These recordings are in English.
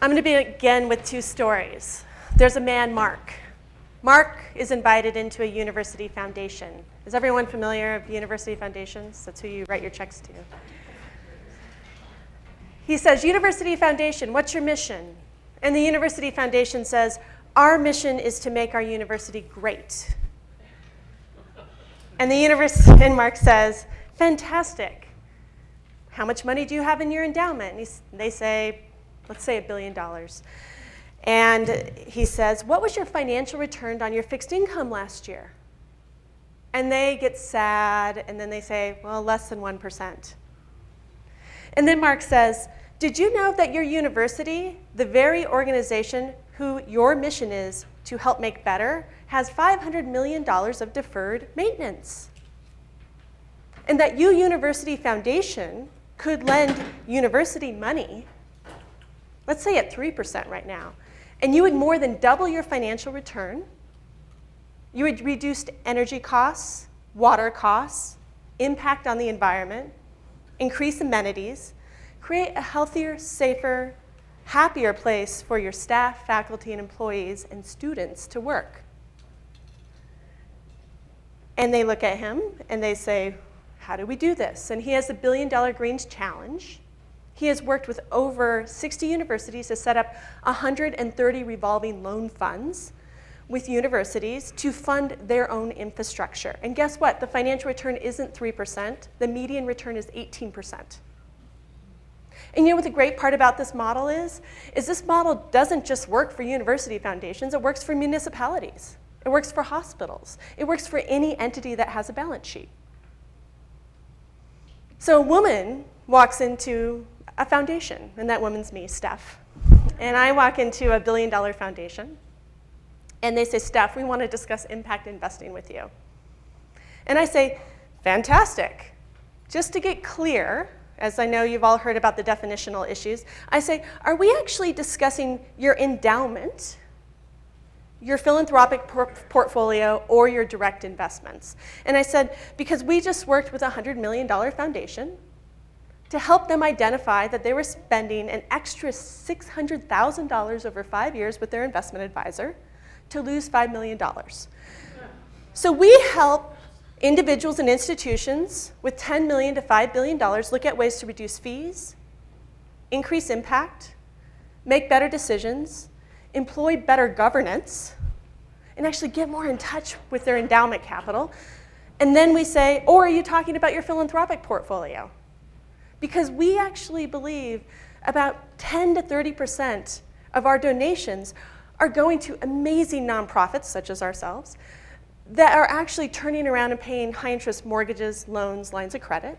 I'm going to begin with two stories. There's a man, Mark. Mark is invited into a university foundation. Is everyone familiar with university foundations? That's who you write your checks to. He says, University Foundation, what's your mission? And the University Foundation says, our mission is to make our university great. And Mark says, fantastic. How much money do you have in your endowment? And they say, let's say $1 billion. And he says, what was your financial return on your fixed income last year? And they get sad, and then they say, well, less than 1%. And then Mark says, did you know that your university, the very organization who your mission is to help make better, has $500 million of deferred maintenance? And that University Foundation could lend university money, let's say at 3% right now, and you would more than double your financial return. You would reduce energy costs, water costs, impact on the environment, increase amenities, create a healthier, safer, happier place for your staff, faculty, and employees and students to work. And they look at him and they say, how do we do this? And he has the $1 Billion Greens Challenge. He has worked with over 60 universities to set up 130 revolving loan funds with universities to fund their own infrastructure. And guess what? The financial return isn't 3%. The median return is 18%. And you know what the great part about this model is this model doesn't just work for university foundations, it works for municipalities. It works for hospitals. It works for any entity that has a balance sheet. So a woman walks into a foundation, and that woman's me, Steph. And I walk into a $1 billion foundation, and they say, Steph, we want to discuss impact investing with you. And I say, fantastic. Just to get clear, as I know you've all heard about the definitional issues, I say, are we actually discussing your endowment, your philanthropic portfolio, or your direct investments? And I said, because we just worked with a $100 million foundation to help them identify that they were spending an extra $600,000 over 5 years with their investment advisor to lose $5 million. So we help individuals and institutions with $10 million to $5 billion look at ways to reduce fees, increase impact, make better decisions, employ better governance, and actually get more in touch with their endowment capital. And then we say, or are you talking about your philanthropic portfolio? Because we actually believe about 10 to 30% of our donations are going to amazing nonprofits, such as ourselves, that are actually turning around and paying high-interest mortgages, loans, lines of credit?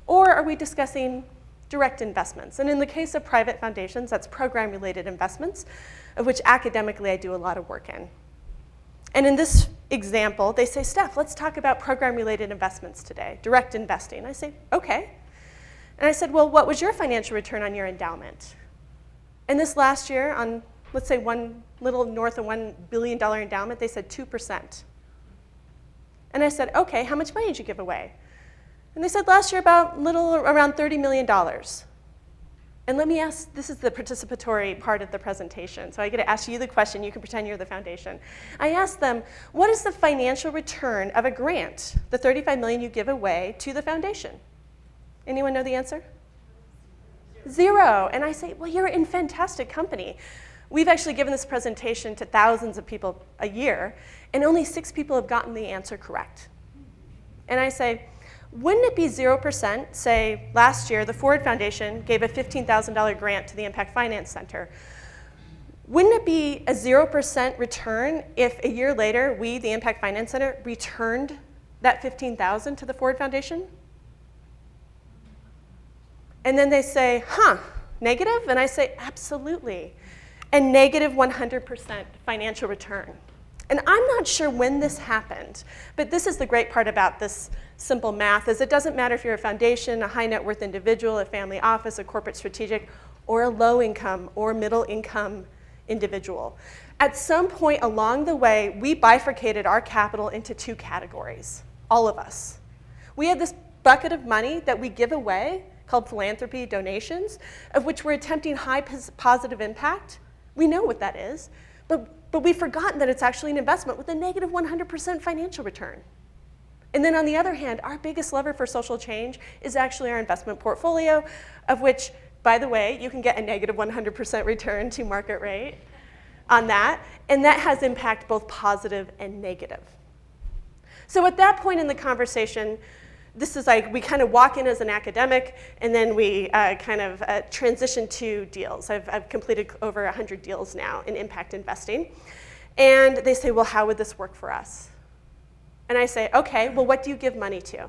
Or are we discussing direct investments? And in the case of private foundations, that's program-related investments, of which academically I do a lot of work in. And in this example, they say, Steph, let's talk about program-related investments today, direct investing. I say, okay. And I said, well, what was your financial return on your endowment? And this last year, on, let's say, one little north of $1 billion endowment, they said 2%. And I said, okay, how much money did you give away? And they said last year about around $30 million. And let me ask, this is the participatory part of the presentation, so I get to ask you the question, you can pretend you're the foundation. I asked them, what is the financial return of a grant, the $35 million you give away to the foundation? Anyone know the answer? 0. And I say, well, you're in fantastic company. We've actually given this presentation to thousands of people a year, and only 6 people have gotten the answer correct. And I say, wouldn't it be 0%, say last year the Ford Foundation gave a $15,000 grant to the Impact Finance Center. Wouldn't it be a 0% return if a year later we, the Impact Finance Center, returned that $15,000 to the Ford Foundation? And then they say, negative? And I say, absolutely. And negative 100% financial return. And I'm not sure when this happened, but this is the great part about this simple math, is it doesn't matter if you're a foundation, a high net worth individual, a family office, a corporate strategic, or a low income or middle income individual. At some point along the way, we bifurcated our capital into 2 categories, all of us. We have this bucket of money that we give away called philanthropy donations, of which we're attempting high positive impact. We know what that is, but we've forgotten that it's actually an investment with a negative 100% financial return. And then on the other hand, our biggest lever for social change is actually our investment portfolio, of which, by the way, you can get a negative 100% return to market rate on that, and that has impact both positive and negative. So at that point in the conversation, this is like we kind of walk in as an academic, and then we transition to deals. I've completed over 100 deals now in impact investing. And they say, well, how would this work for us? And I say, okay, well, what do you give money to?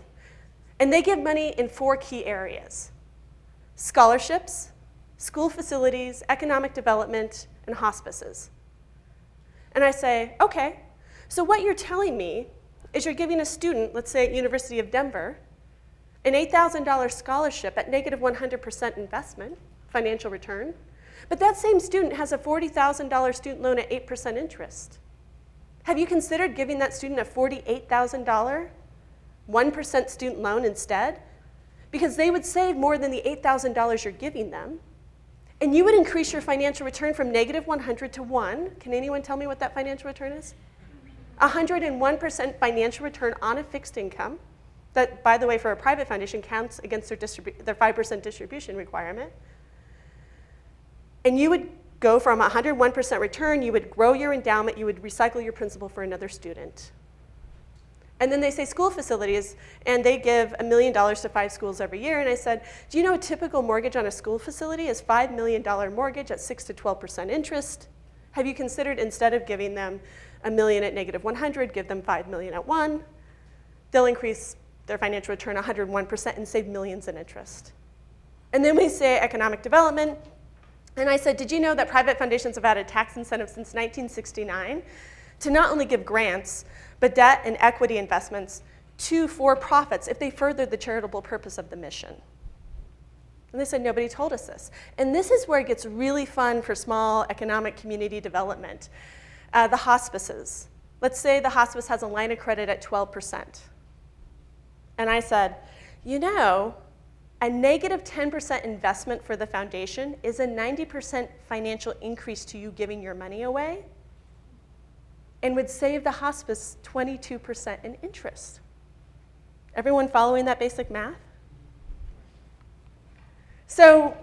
And they give money in 4 key areas: scholarships, school facilities, economic development, and hospices. And I say, okay, so what you're telling me is you're giving a student, let's say at University of Denver, an $8,000 scholarship at negative 100% investment, financial return, but that same student has a $40,000 student loan at 8% interest. Have you considered giving that student a $48,000, 1% student loan instead? Because they would save more than the $8,000 you're giving them, and you would increase your financial return from negative 100 to 1. Can anyone tell me what that financial return is? 101% financial return on a fixed income. That, by the way, for a private foundation counts against their 5% distribution requirement. And you would go from 101% return, you would grow your endowment, you would recycle your principal for another student. And then they say school facilities, and they give $1 million to 5 schools every year. And I said, do you know a typical mortgage on a school facility is $5 million mortgage at 6 to 12% interest? Have you considered, instead of giving them $1 million at negative 100, give them $5 million at 1? They'll increase their financial return 101% and save millions in interest. And then we say economic development. And I said, did you know that private foundations have had a tax incentive since 1969 to not only give grants, but debt and equity investments to for-profits if they further the charitable purpose of the mission? And they said, nobody told us this. And this is where it gets really fun for small economic community development. The hospices. Let's say the hospice has a line of credit at 12%. And I said, you know, a negative 10% investment for the foundation is a 90% financial increase to you giving your money away, and would save the hospice 22% in interest. Everyone following that basic math? So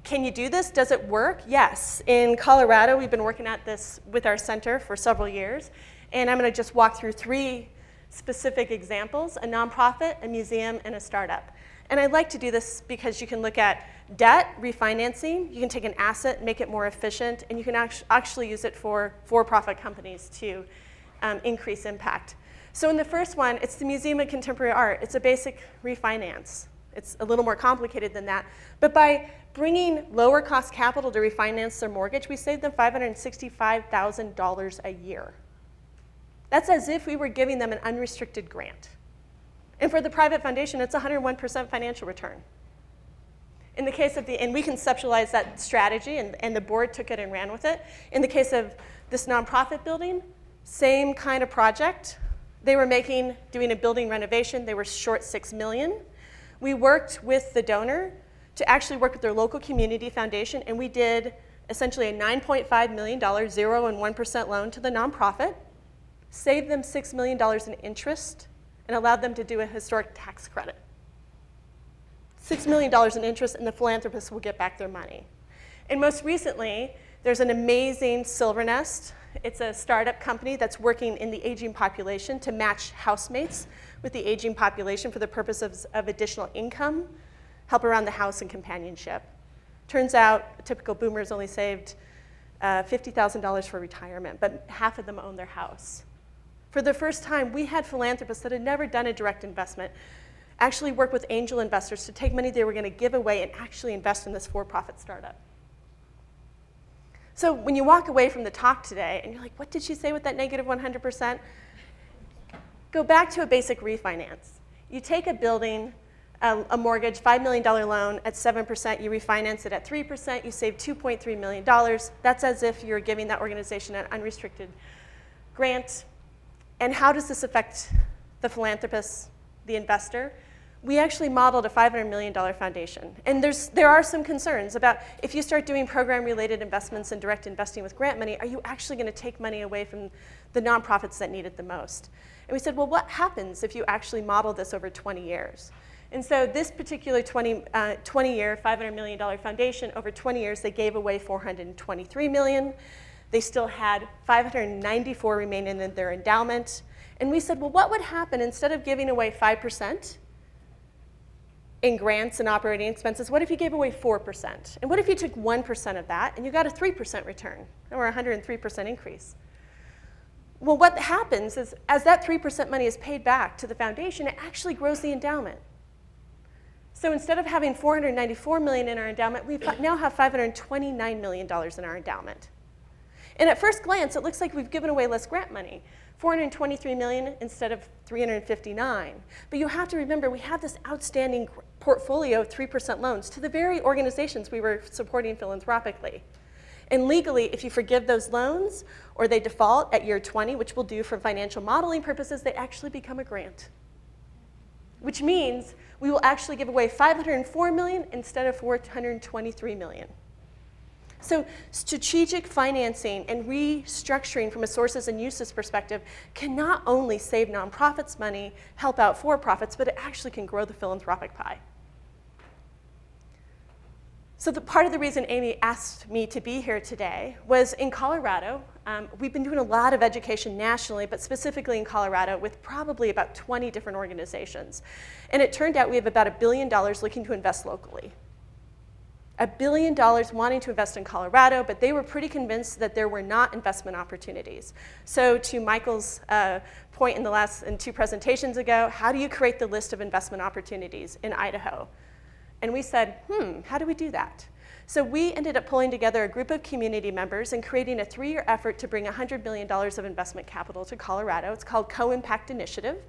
can you do this? Does it work? Yes. In Colorado, we've been working at this with our center for several years, and I'm going to just walk through 3 specific examples: a nonprofit, a museum, and a startup. And I like to do this because you can look at debt, refinancing, you can take an asset, make it more efficient, and you can actually use it for for-profit companies to increase impact. So in the first one, it's the Museum of Contemporary Art. It's a basic refinance. It's a little more complicated than that. But by bringing lower cost capital to refinance their mortgage, we saved them $565,000 a year. That's as if we were giving them an unrestricted grant. And for the private foundation, it's 101% financial return. In the case of and we conceptualized that strategy, and the board took it and ran with it. In the case of this nonprofit building, same kind of project. They were doing a building renovation. They were short $6 million. We worked with the donor to actually work with their local community foundation, and we did essentially a $9.5 million 0 and 1% loan to the nonprofit, saved them $6 million in interest, and allowed them to do a historic tax credit. $6 million in interest, and the philanthropists will get back their money. And most recently, there's an amazing Silver Nest. It's a startup company that's working in the aging population to match housemates with the aging population for the purpose of additional income, help around the house, and companionship. Turns out a typical boomer has only saved $50,000 for retirement, but half of them own their house. For the first time, we had philanthropists that had never done a direct investment actually work with angel investors to take money they were going to give away and actually invest in this for-profit startup. So when you walk away from the talk today and you're like, what did she say with that negative 100%? Go back to a basic refinance. You take a building, a mortgage, $5 million loan at 7%, you refinance it at 3%, you save $2.3 million. That's as if you're giving that organization an unrestricted grant. And how does this affect the philanthropist, the investor? we actually modeled a $500 million foundation. And there are some concerns about if you start doing program-related investments and direct investing with grant money, are you actually going to take money away from the nonprofits that need it the most? And we said, well, what happens if you actually model this over 20 years? And so this particular 20-year, $500 million foundation, over 20 years, they gave away $423 million. They still had $594 remaining in their endowment. And we said, well, what would happen instead of giving away 5% in grants and operating expenses, what if you gave away 4%? And what if you took 1% of that and you got a 3% return, or a 103% increase? Well, what happens is as that 3% money is paid back to the foundation, it actually grows the endowment. So instead of having $494 million in our endowment, we now have $529 million in our endowment. And at first glance, it looks like we've given away less grant money, $423 million instead of $359. But you have to remember, we have this outstanding portfolio of 3% loans to the very organizations we were supporting philanthropically. And legally, if you forgive those loans or they default at year 20, which we'll do for financial modeling purposes, they actually become a grant, which means we will actually give away $504 million instead of $423 million. So strategic financing and restructuring from a sources and uses perspective can not only save nonprofits money, help out for-profits, but it actually can grow the philanthropic pie. So part of the reason Amy asked me to be here today was in Colorado. We've been doing a lot of education nationally, but specifically in Colorado with probably about 20 different organizations. And it turned out we have about $1 billion looking to invest locally. $1 billion wanting to invest in Colorado, but they were pretty convinced that there were not investment opportunities. So to Michael's point in 2 presentations ago, how do you create the list of investment opportunities in Idaho? And we said, how do we do that? So we ended up pulling together a group of community members and creating a 3-year effort to bring $100 million of investment capital to Colorado. It's called Co-Impact Initiative.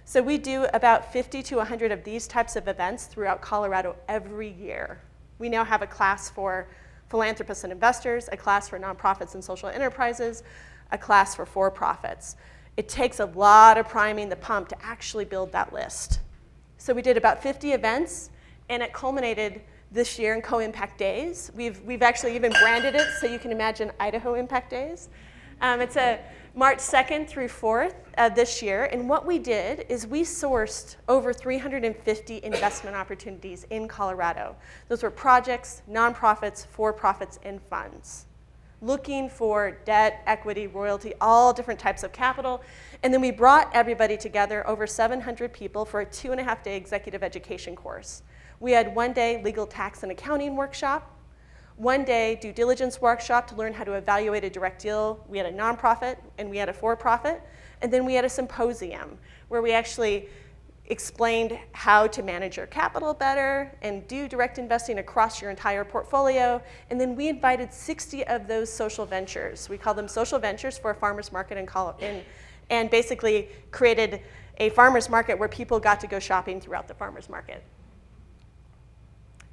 So we do about 50 to 100 of these types of events throughout Colorado every year. We now have a class for philanthropists and investors, a class for nonprofits and social enterprises, a class for for-profits. It takes a lot of priming the pump to actually build that list. So we did about 50 events, and it culminated this year in Co-Impact Days. We've actually even branded it, so you can imagine Idaho Impact Days. It's a March 2nd through 4th this year, and what we did is we sourced over 350 investment opportunities in Colorado. Those were projects, nonprofits, for-profits, and funds, looking for debt, equity, royalty, all different types of capital. And then we brought everybody together, over 700 people, for a 2.5-day executive education course. We had 1 day legal tax and accounting workshop, 1 day due diligence workshop to learn how to evaluate a direct deal. We had a nonprofit and we had a for-profit. And then we had a symposium where we actually explained how to manage your capital better and do direct investing across your entire portfolio. And then we invited 60 of those social ventures. We call them social ventures for a farmer's market and basically created a farmer's market where people got to go shopping throughout the farmer's market.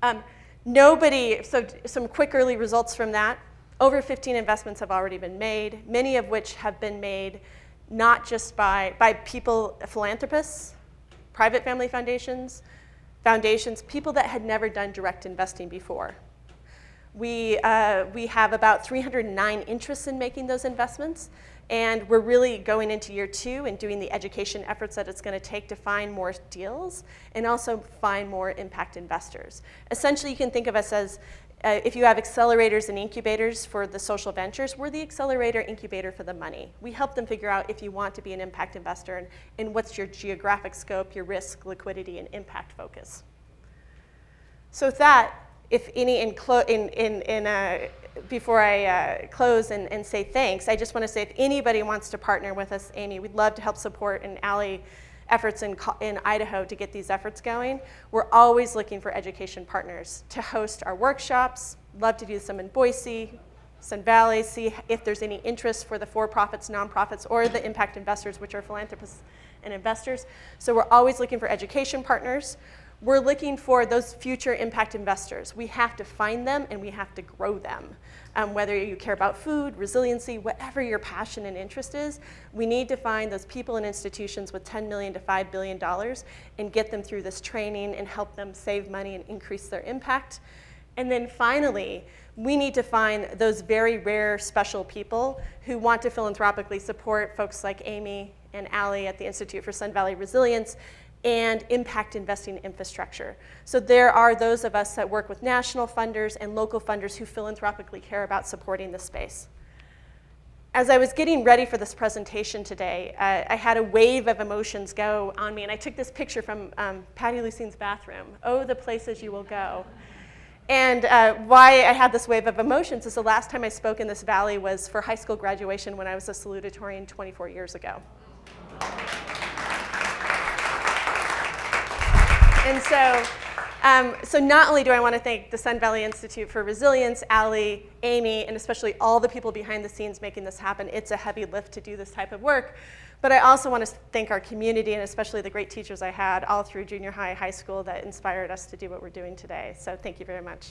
So some quick early results from that. Over 15 investments have already been made, many of which have been made not just by people, philanthropists, private family foundations, people that had never done direct investing before. We have about 309 interests in making those investments, and we're really going into year 2 and doing the education efforts that it's going to take to find more deals and also find more impact investors. Essentially, you can think of us as, if you have accelerators and incubators for the social ventures, we're the accelerator incubator for the money. We help them figure out if you want to be an impact investor and what's your geographic scope, your risk, liquidity, and impact focus. So with that, if any, before I close and say thanks, I just want to say if anybody wants to partner with us, Amy, we'd love to help support and ally efforts in Idaho to get these efforts going. We're always looking for education partners to host our workshops. Love to do some in Boise, Sun Valley, see if there's any interest for the for-profits, nonprofits, or the impact investors, which are philanthropists and investors. So we're always looking for education partners. we're looking for those future impact investors. We have to find them and we have to grow them. Whether you care about food, resiliency, whatever your passion and interest is, we need to find those people and institutions with $10 million to $5 billion and get them through this training and help them save money and increase their impact. And then finally, we need to find those very rare, special people who want to philanthropically support folks like Amy and Allie at the Institute for Sun Valley Resilience and impact investing infrastructure. So there are those of us that work with national funders and local funders who philanthropically care about supporting this space. As I was getting ready for this presentation today, I had a wave of emotions go on me, and I took this picture from Patty Lucine's bathroom. Oh, the places you will go. And why I had this wave of emotions is the last time I spoke in this valley was for high school graduation when I was a salutatorian 24 years ago. And so not only do I want to thank the Sun Valley Institute for Resilience, Allie, Amy, and especially all the people behind the scenes making this happen. It's a heavy lift to do this type of work. But I also want to thank our community and especially the great teachers I had all through junior high, high school that inspired us to do what we're doing today. So thank you very much.